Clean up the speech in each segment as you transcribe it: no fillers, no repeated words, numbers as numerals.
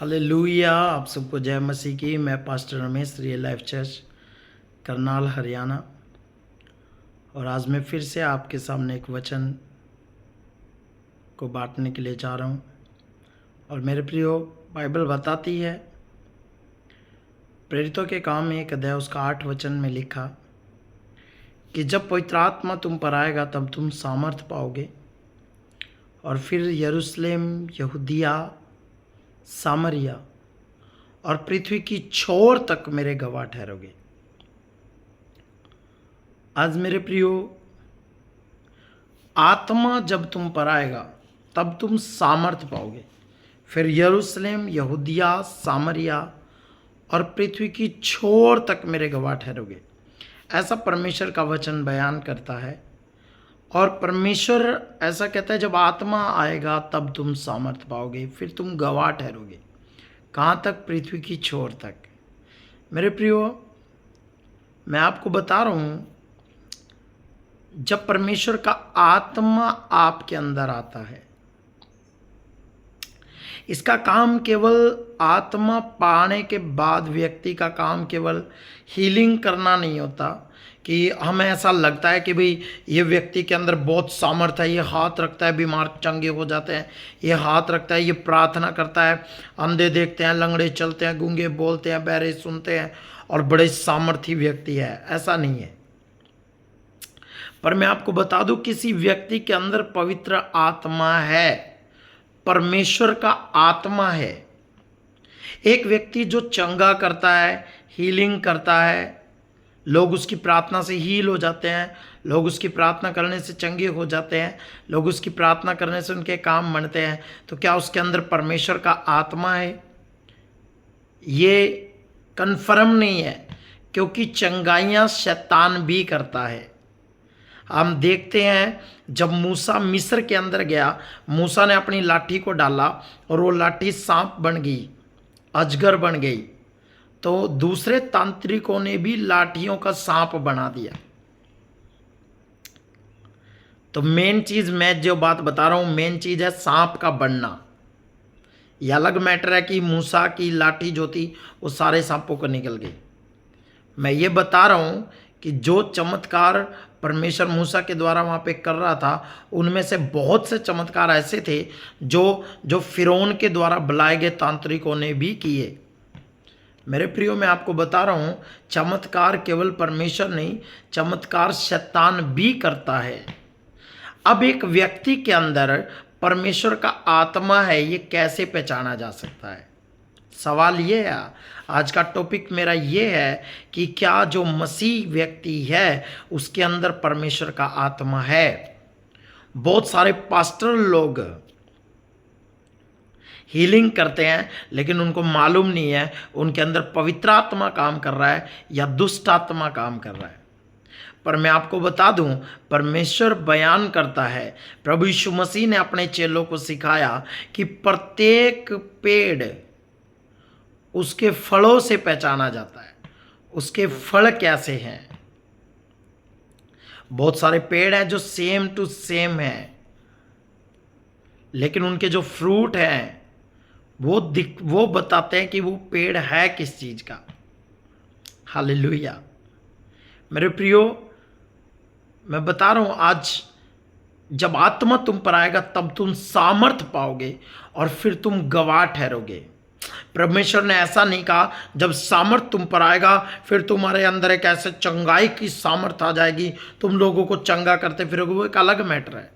Hallelujah. आप सबको जय मसीह की। मैं pastor Ramesh, real life church Karnal Haryana. और आज मैं फिर से आपके सामने एक वचन को बांटने के लिए जा रहा हूँ। और मेरे प्रियो, बाइबल बताती है, प्रेरितों के काम 1 अध्याय उसका 8 वचन में लिखा कि जब पवित्र आत्मा तुम पर आएगा तब तुम सामर्थ पाओगे और फिर यरूशलेम, यहूदिया, सामरिया और पृथ्वी की छोर तक मेरे गवाह ठहरोगे। आज मेरे प्रियो, आत्मा जब तुम पर आएगा तब तुम सामर्थ पाओगे, फिर यरूशलेम, यहूदिया, सामरिया और पृथ्वी की छोर तक मेरे गवाह ठहरोगे। ऐसा परमेश्वर का वचन बयान करता है। और परमेश्वर ऐसा कहता है, जब आत्मा आएगा तब तुम सामर्थ पाओगे, फिर तुम गवाह ठहरोगे। कहाँ तक? पृथ्वी की छोर तक। मेरे प्रियो, मैं आपको बता रहा हूँ, जब परमेश्वर का आत्मा आपके अंदर आता है, इसका काम केवल आत्मा पाने के बाद व्यक्ति का काम केवल हीलिंग करना नहीं होता कि हमें ऐसा लगता है कि भाई ये व्यक्ति के अंदर बहुत सामर्थ्य है, ये हाथ रखता है बीमार चंगे हो जाते हैं, ये हाथ रखता है, ये प्रार्थना करता है, अंधे देखते हैं, लंगड़े चलते हैं, गूंगे बोलते हैं, बहरे सुनते हैं और बड़े सामर्थ्य व्यक्ति है। ऐसा नहीं है। पर मैं आपको बता दूं, किसी व्यक्ति के अंदर पवित्र आत्मा है, परमेश्वर का आत्मा है। एक व्यक्ति जो चंगा करता है, हीलिंग करता है, लोग उसकी प्रार्थना से हील हो जाते हैं, लोग उसकी प्रार्थना करने से चंगे हो जाते हैं, लोग उसकी प्रार्थना करने से उनके काम बनते हैं, तो क्या उसके अंदर परमेश्वर का आत्मा है? ये कन्फर्म नहीं है, क्योंकि चंगाइयाँ शैतान भी करता है। हम देखते हैं, जब मूसा मिस्र के अंदर गया, मूसा ने अपनी लाठी को डाला और वो लाठी सांप बन गई, अजगर बन गई, तो दूसरे तांत्रिकों ने भी लाठियों का सांप बना दिया। तो मेन चीज, मैं जो बात बता रहा हूं, मेन चीज है सांप का बनना। यह अलग मैटर है कि मूसा की लाठी जो थी वो सारे सांपों को निकल गई। मैं ये बता रहा हूं कि जो चमत्कार परमेश्वर मूसा के द्वारा वहाँ पे कर रहा था, उनमें से बहुत से चमत्कार ऐसे थे जो फिरौन के द्वारा बुलाए गए तांत्रिकों ने भी किए। मेरे प्रियो, मैं आपको बता रहा हूँ, चमत्कार केवल परमेश्वर नहीं, चमत्कार शैतान भी करता है। अब एक व्यक्ति के अंदर परमेश्वर का आत्मा है, ये कैसे पहचाना जा सकता है? सवाल ये है, आज का टॉपिक मेरा ये है कि क्या जो मसीह व्यक्ति है उसके अंदर परमेश्वर का आत्मा है? बहुत सारे पास्टर लोग हीलिंग करते हैं, लेकिन उनको मालूम नहीं है उनके अंदर पवित्र आत्मा काम कर रहा है या दुष्ट आत्मा काम कर रहा है। पर मैं आपको बता दूं, परमेश्वर बयान करता है, प्रभु यीशु मसीह ने अपने चेलों को सिखाया कि प्रत्येक पेड़ उसके फलों से पहचाना जाता है। उसके फल कैसे हैं? बहुत सारे पेड़ हैं जो सेम टू सेम हैं, लेकिन उनके जो फ्रूट हैं वो बताते हैं कि वो पेड़ है किस चीज का। हालेलुया। मेरे प्रियो, मैं बता रहा हूं, आज जब आत्मा तुम पर आएगा तब तुम सामर्थ पाओगे और फिर तुम गवाह ठहरोगे। परमेश्वर ने ऐसा नहीं कहा जब सामर्थ तुम पर आएगा फिर तुम्हारे अंदर एक ऐसे चंगाई की सामर्थ आ जाएगी, तुम लोगों को चंगा करते फिरोगे। वो एक अलग मैटर है।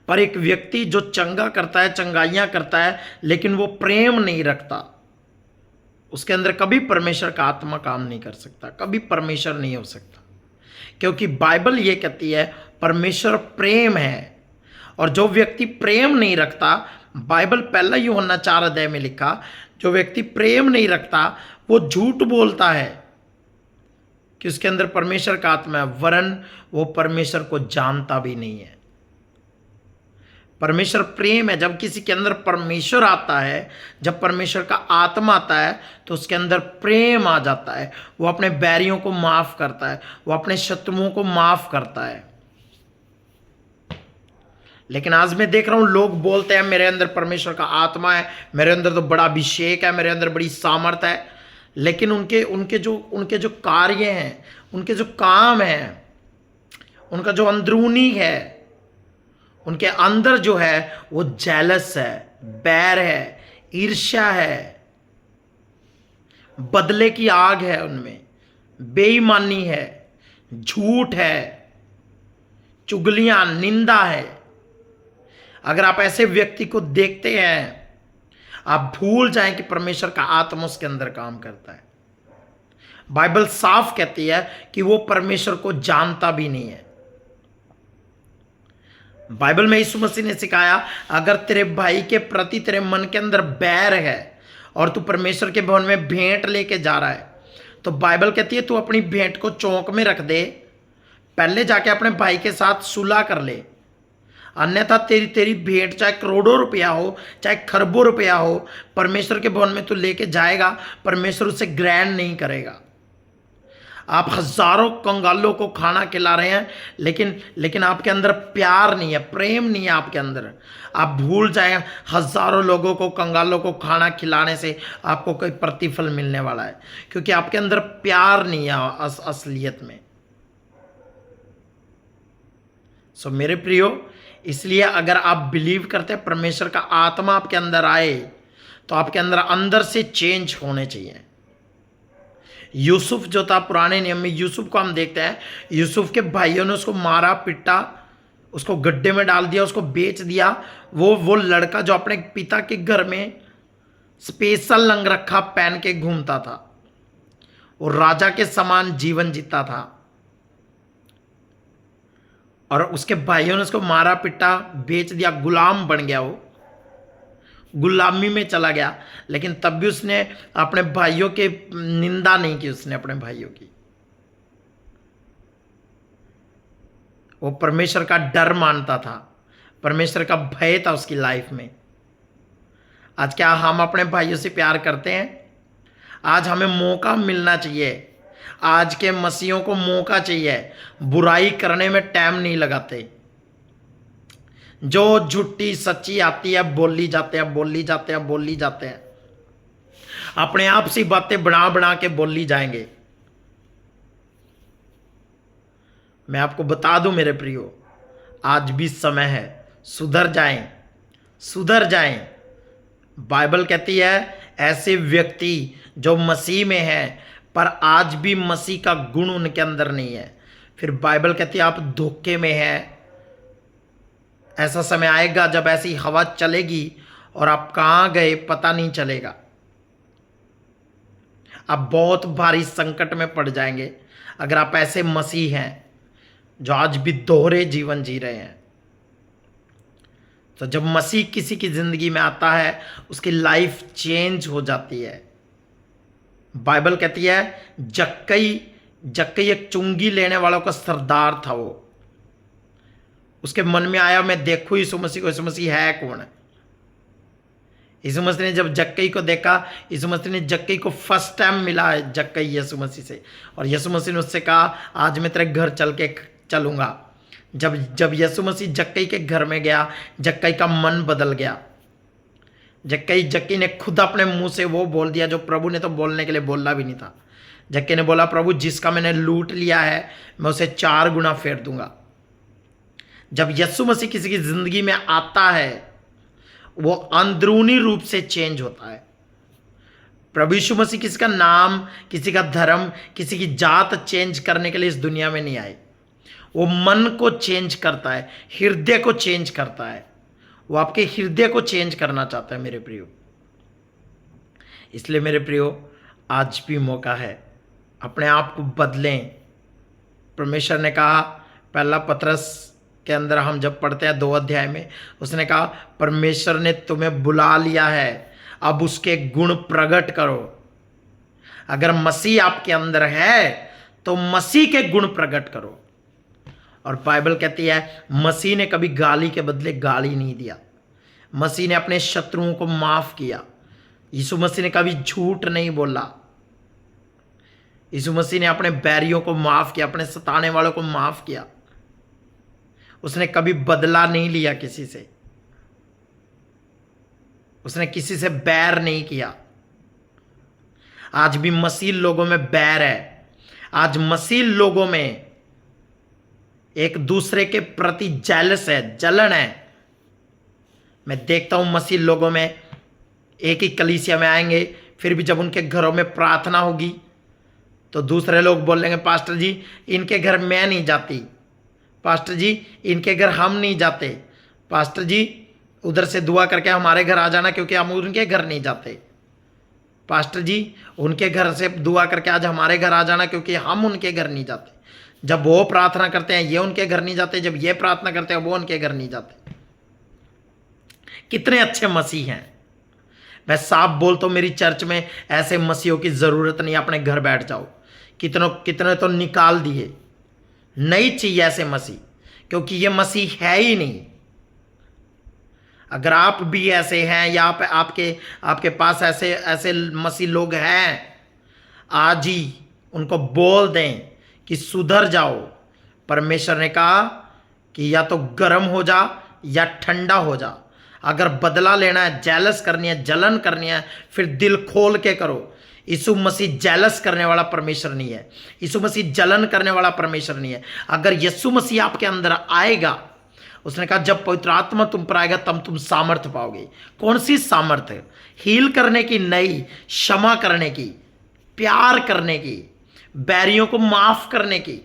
पर एक व्यक्ति जो चंगा करता है, चंगाइयां करता है, लेकिन वो प्रेम नहीं रखता, उसके अंदर कभी परमेश्वर का आत्मा काम नहीं कर सकता, कभी परमेश्वर नहीं हो सकता। क्योंकि बाइबल ये कहती है परमेश्वर प्रेम है। और जो व्यक्ति प्रेम नहीं रखता, बाइबल पहला यूहन्ना 4 अध्याय में लिखा, जो व्यक्ति प्रेम नहीं रखता वो झूठ बोलता है कि उसके अंदर परमेश्वर का आत्मा है, वरन वो परमेश्वर को जानता भी नहीं है। परमेश्वर प्रेम है। जब किसी के अंदर परमेश्वर आता है, जब परमेश्वर का आत्मा आता है, तो उसके अंदर प्रेम आ जाता है। वो अपने बैरियों को माफ करता है, वो अपने शत्रुओं को माफ करता है। लेकिन आज मैं देख रहा हूं लोग बोलते हैं मेरे अंदर परमेश्वर का आत्मा है, मेरे अंदर तो बड़ा अभिषेक है, मेरे अंदर बड़ी सामर्थ है, लेकिन उनके जो कार्य हैं, उनके जो काम हैं, उनका जो अंदरूनी है, उनके अंदर जो है वो जेलस है, बैर है, ईर्ष्या है, बदले की आग है उनमें, बेईमानी है, झूठ है, चुगलियां, निंदा है। अगर आप ऐसे व्यक्ति को देखते हैं, आप भूल जाएं कि परमेश्वर का आत्मा उसके अंदर काम करता है। बाइबल साफ कहती है कि वो परमेश्वर को जानता भी नहीं है। बाइबल में यीशु मसीह ने सिखाया, अगर तेरे भाई के प्रति तेरे मन के अंदर बैर है और तू परमेश्वर के भवन में भेंट लेके जा रहा है, तो बाइबल कहती है तू अपनी भेंट को चौक में रख दे, पहले जाके अपने भाई के साथ सुलह कर ले। अन्यथा तेरी भेंट चाहे करोड़ों रुपया हो, चाहे खरबों रुपया हो, परमेश्वर के भवन में तू लेके जाएगा, परमेश्वर उसे ग्रहण नहीं करेगा। आप हजारों कंगालों को खाना खिला रहे हैं, लेकिन आपके अंदर प्यार नहीं है, प्रेम नहीं है आपके अंदर। आप भूल जाए हजारों लोगों को, कंगालों को खाना खिलाने से आपको कोई प्रतिफल मिलने वाला है, क्योंकि आपके अंदर प्यार नहीं है असलियत में। सो मेरे प्रियो, इसलिए अगर आप बिलीव करते हैं परमेश्वर का आत्मा आपके अंदर आए, तो आपके अंदर से चेंज होने चाहिए। यूसुफ जो था, पुराने नियम में यूसुफ को हम देखते हैं, यूसुफ के भाइयों ने उसको मारा पिटा, उसको गड्ढे में डाल दिया, उसको बेच दिया। वो लड़का जो अपने पिता के घर में स्पेशल अंगरखा पहन के घूमता था, वो राजा के समान जीवन जीता था, और उसके भाइयों ने उसको मारा पिटा, बेच दिया, गुलाम बन गया, वो गुलामी में चला गया। लेकिन तब भी उसने अपने भाइयों के निंदा नहीं की, उसने अपने भाइयों की, वो परमेश्वर का डर मानता था, परमेश्वर का भय था उसकी लाइफ में। आज क्या हम अपने भाइयों से प्यार करते हैं? आज हमें मौका मिलना चाहिए, आज के मसीहों को मौका चाहिए, बुराई करने में टाइम नहीं लगाते। जो झूठी सच्ची आती है बोली जाते हैं, बोली जाते हैं, बोली जाते हैं, अपने आप सी बातें बना बना के बोली जाएंगे। मैं आपको बता दूं मेरे प्रियो, आज भी समय है, सुधर जाएं, सुधर जाएं। बाइबल कहती है ऐसे व्यक्ति जो मसीह में हैं पर आज भी मसीह का गुण उनके अंदर नहीं है, फिर बाइबल कहती है आप धोखे में हैं। ऐसा समय आएगा जब ऐसी हवा चलेगी और आप कहाँ गए पता नहीं चलेगा। आप बहुत भारी संकट में पड़ जाएंगे अगर आप ऐसे मसीह हैं जो आज भी दोहरे जीवन जी रहे हैं। तो जब मसीह किसी की जिंदगी में आता है, उसकी लाइफ चेंज हो जाती है। बाइबल कहती है जक्कई एक चुंगी लेने वालों का सरदार था। वो उसके मन में आया मैं देखूं यीशु मसीह को, यीशु मसीह है कौन है। यीशु मसीह ने जब जक्कई को देखा, यीशु मसीह ने जक्कई को फर्स्ट टाइम मिला है जक्कई यीशु मसीह से, और यीशु मसीह ने उससे कहा आज मैं तेरे घर चल के चलूंगा। जब यीशु मसीह जक्कई के घर में गया, जक्कई का मन बदल गया। जक्कई ने खुद अपने मुंह से वो बोल दिया जो प्रभु ने तो बोलने के लिए बोला भी नहीं था। जक्कई ने बोला प्रभु जिसका मैंने लूट लिया है मैं उसे 4 गुना फेर दूंगा। जब यीशु मसीह किसी की जिंदगी में आता है वो अंदरूनी रूप से चेंज होता है। प्रभु यीशु मसीह किसी का नाम, किसी का धर्म, किसी की जात चेंज करने के लिए इस दुनिया में नहीं आए। वो मन को चेंज करता है, हृदय को चेंज करता है। वो आपके हृदय को चेंज करना चाहता है मेरे प्रियो। इसलिए मेरे प्रियो आज भी मौका है, अपने आप को बदलें। परमेश्वर ने कहा, पहला पतरस के अंदर हम जब पढ़ते हैं 2 अध्याय में, उसने कहा परमेश्वर ने तुम्हें बुला लिया है, अब उसके गुण प्रकट करो। अगर मसीह आपके अंदर है तो मसीह के गुण प्रकट करो। और बाइबल कहती है मसीह ने कभी गाली के बदले गाली नहीं दिया। मसीह ने अपने शत्रुओं को माफ किया। यीशु मसीह ने कभी झूठ नहीं बोला। यीशु मसीह ने अपने बैरियों को माफ किया, अपने सताने वालों को माफ किया। उसने कभी बदला नहीं लिया किसी से, उसने किसी से बैर नहीं किया। आज भी मसीह लोगों में बैर है, आज मसीह लोगों में एक दूसरे के प्रति जेलस है, जलन है। मैं देखता हूं मसीह लोगों में एक ही कलीसिया में आएंगे, फिर भी जब उनके घरों में प्रार्थना होगी तो दूसरे लोग बोलेंगे पास्टर जी इनके घर मैं नहीं जाती, पास्टर जी इनके घर हम नहीं जाते, पास्टर जी उधर से दुआ करके हमारे घर आ जाना क्योंकि हम उनके घर नहीं जाते, पास्टर जी उनके घर से दुआ करके आज हमारे घर आ जाना क्योंकि हम उनके घर नहीं जाते। जब वो प्रार्थना करते हैं ये उनके घर नहीं जाते, जब ये प्रार्थना करते हैं वो उनके घर नहीं जाते। कितने अच्छे मसीह हैं। मैं साफ बोलता हूं मेरी चर्च में ऐसे मसीहों की जरूरत नहीं, अपने घर बैठ जाओ। कितने तो निकाल दिए, नहीं चाहिए ऐसे मसीह, क्योंकि ये मसीह है ही नहीं। अगर आप भी ऐसे हैं या आपके पास ऐसे ऐसे मसीह लोग हैं, आज ही उनको बोल दें कि सुधर जाओ। परमेश्वर ने कहा कि या तो गर्म हो जा या ठंडा हो जा। अगर बदला लेना है, जेलस करनी है, जलन करनी है, फिर दिल खोल के करो। यीशु मसीह जेलस करने वाला परमेश्वर नहीं है, यीशु मसीह जलन करने वाला परमेश्वर नहीं है। अगर यीशु मसीह आपके अंदर आएगा, उसने कहा जब पवित्र आत्मा तुम पर आएगा तब तुम सामर्थ्य पाओगे। कौन सी सामर्थ्य? हील करने की नहीं, क्षमा करने की, प्यार करने की, बैरियों को माफ करने की।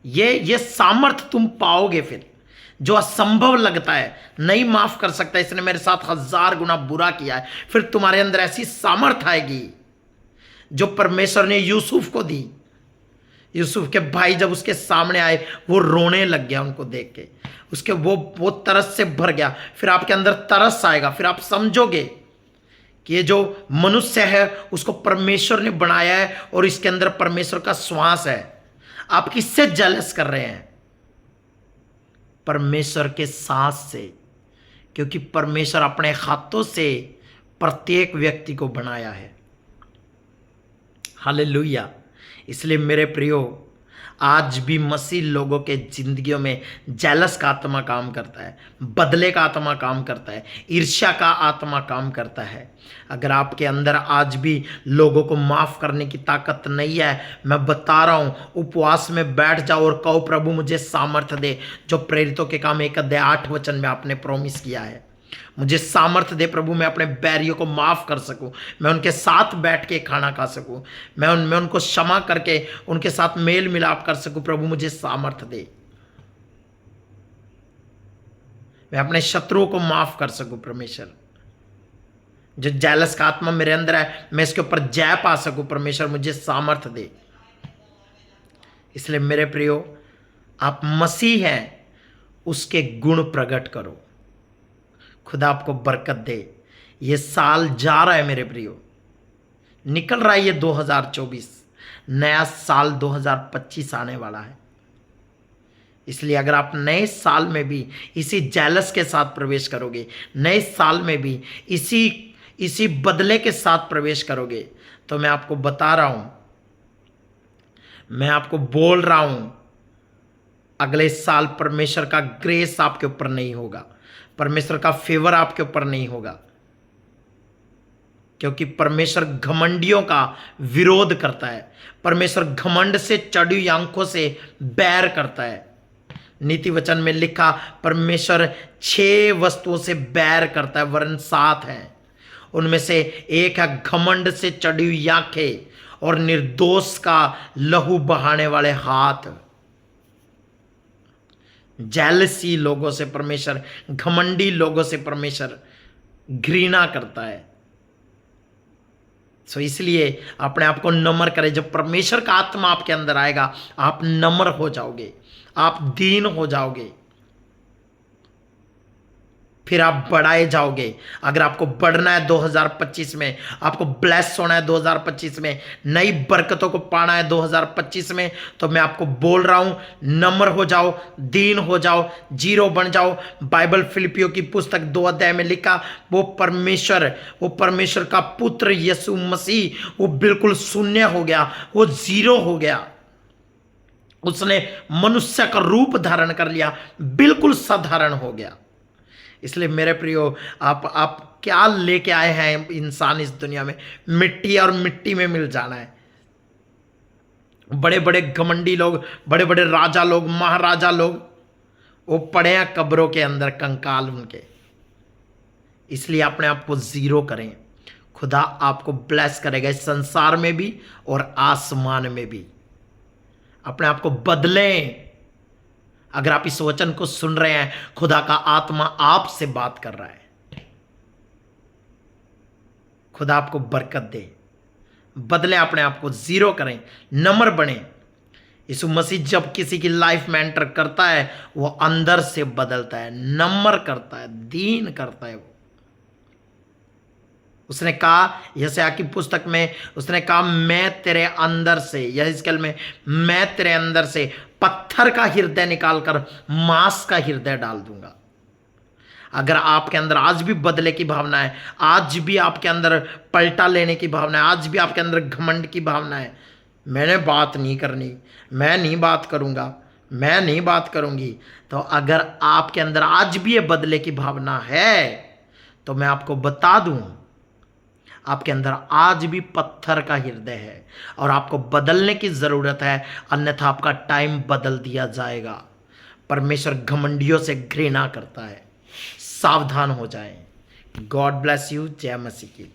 ये सामर्थ्य तुम पाओगे। फिर जो असंभव लगता है, नहीं माफ कर सकता, इसने मेरे साथ 1000 गुना बुरा किया है, फिर तुम्हारे अंदर ऐसी सामर्थ्य आएगी जो परमेश्वर ने यूसुफ को दी। यूसुफ के भाई जब उसके सामने आए वो रोने लग गया उनको देख के, उसके वो तरस से भर गया। फिर आपके अंदर तरस आएगा, फिर आप समझोगे कि ये जो मनुष्य है उसको परमेश्वर ने बनाया है और इसके अंदर परमेश्वर का श्वास है। आप किससे जेलस कर रहे हैं? परमेश्वर के सांस से, क्योंकि परमेश्वर अपने हाथों से प्रत्येक व्यक्ति को बनाया है। हालेलुया। इसलिए मेरे प्रियो, आज भी मसीह लोगों के जिंदगियों में जेलस का आत्मा काम करता है, बदले का आत्मा काम करता है, ईर्ष्या का आत्मा काम करता है। अगर आपके अंदर आज भी लोगों को माफ करने की ताकत नहीं है, मैं बता रहा हूं, उपवास में बैठ जाओ और कहो प्रभु मुझे सामर्थ्य दे, जो प्रेरितों के काम 1:8 में आपने प्रॉमिस किया है। मुझे सामर्थ्य दे प्रभु, मैं अपने बैरियों को माफ कर सकूं, मैं उनके साथ बैठ के खाना खा सकूं, मैं उनको क्षमा करके उनके साथ मेल मिलाप कर सकूं। प्रभु मुझे सामर्थ्य दे, मैं अपने शत्रुओं को माफ कर सकूं। परमेश्वर, जो जेलस का आत्मा मेरे अंदर है, मैं इसके ऊपर जय पा सकूं। परमेश्वर मुझे सामर्थ्य दे। इसलिए मेरे प्रियो, आप मसीह हैं, उसके गुण प्रकट करो। खुदा आपको बरकत दे। ये साल जा रहा है मेरे प्रियो, निकल रहा है ये 2024, नया साल 2025 आने वाला है। इसलिए अगर आप नए साल में भी इसी जेलस के साथ प्रवेश करोगे, नए साल में भी इसी बदले के साथ प्रवेश करोगे, तो मैं आपको बता रहा हूं, मैं आपको बोल रहा हूं, अगले साल परमेश्वर का ग्रेस आपके ऊपर नहीं होगा, परमेश्वर का फेवर आपके ऊपर नहीं होगा, क्योंकि परमेश्वर घमंडियों का विरोध करता है। परमेश्वर घमंड से चढ़ी हुई आंखों से बैर करता है। नीति वचन में लिखा, परमेश्वर 6 वस्तुओं से बैर करता है, वरन 7 हैं। उनमें से एक है घमंड से चढ़ी हुई आंखें और निर्दोष का लहू बहाने वाले हाथ। जेलसी लोगों से परमेश्वर, घमंडी लोगों से परमेश्वर घृणा करता है। सो इसलिए अपने आप को नम्र करें। जब परमेश्वर का आत्मा आपके अंदर आएगा, आप नम्र हो जाओगे, आप दीन हो जाओगे, फिर आप बढ़ाए जाओगे। अगर आपको बढ़ना है 2025 में, आपको ब्लेस होना है 2025 में, नई बरकतों को पाना है 2025 में, तो मैं आपको बोल रहा हूं, नम्र हो जाओ, दीन हो जाओ, जीरो बन जाओ। बाइबल फिलिपियों की पुस्तक 2 अध्याय में लिखा, वो परमेश्वर का पुत्र यीशु मसीह, वो बिल्कुल शून्य हो गया, वो जीरो हो गया, उसने मनुष्य का रूप धारण कर लिया, बिल्कुल साधारण हो गया। इसलिए मेरे प्रियो, आप क्या लेके आए हैं इंसान इस दुनिया में? मिट्टी, और मिट्टी में मिल जाना है। बड़े बड़े घमंडी लोग, बड़े बड़े राजा लोग, महाराजा लोग, वो पड़े हैं कब्रों के अंदर, कंकाल उनके। इसलिए अपने आप को जीरो करें, खुदा आपको ब्लेस करेगा इस संसार में भी और आसमान में भी। अपने आप को बदलें। अगर आप इस वचन को सुन रहे हैं, खुदा का आत्मा आपसे बात कर रहा है। खुदा आपको बरकत दे। बदलें, अपने आप को जीरो करें, नम्र बने। यीशु मसीह जब किसी की लाइफ में एंटर करता है, वो अंदर से बदलता है, नम्र करता है, दीन करता है। वो उसने कहा, यशायाह की पुस्तक में उसने कहा, मैं तेरे अंदर से, यहेजकेल में, मैं तेरे अंदर से पत्थर का हृदय निकालकर मांस का हृदय डाल दूंगा। अगर आपके अंदर आज भी बदले की भावना है, आज भी आपके अंदर पलटा लेने की भावना है, आज भी आपके अंदर घमंड की भावना है, मैंने बात नहीं करनी, मैं नहीं बात करूंगा, मैं नहीं बात करूंगी, तो अगर आपके अंदर आज भी ये बदले की भावना है, तो मैं आपको बता दूं, आपके अंदर आज भी पत्थर का हृदय है और आपको बदलने की जरूरत है, अन्यथा आपका टाइम बदल दिया जाएगा। परमेश्वर घमंडियों से घृणा करता है, सावधान हो जाएं। God bless you. जय मसीह की।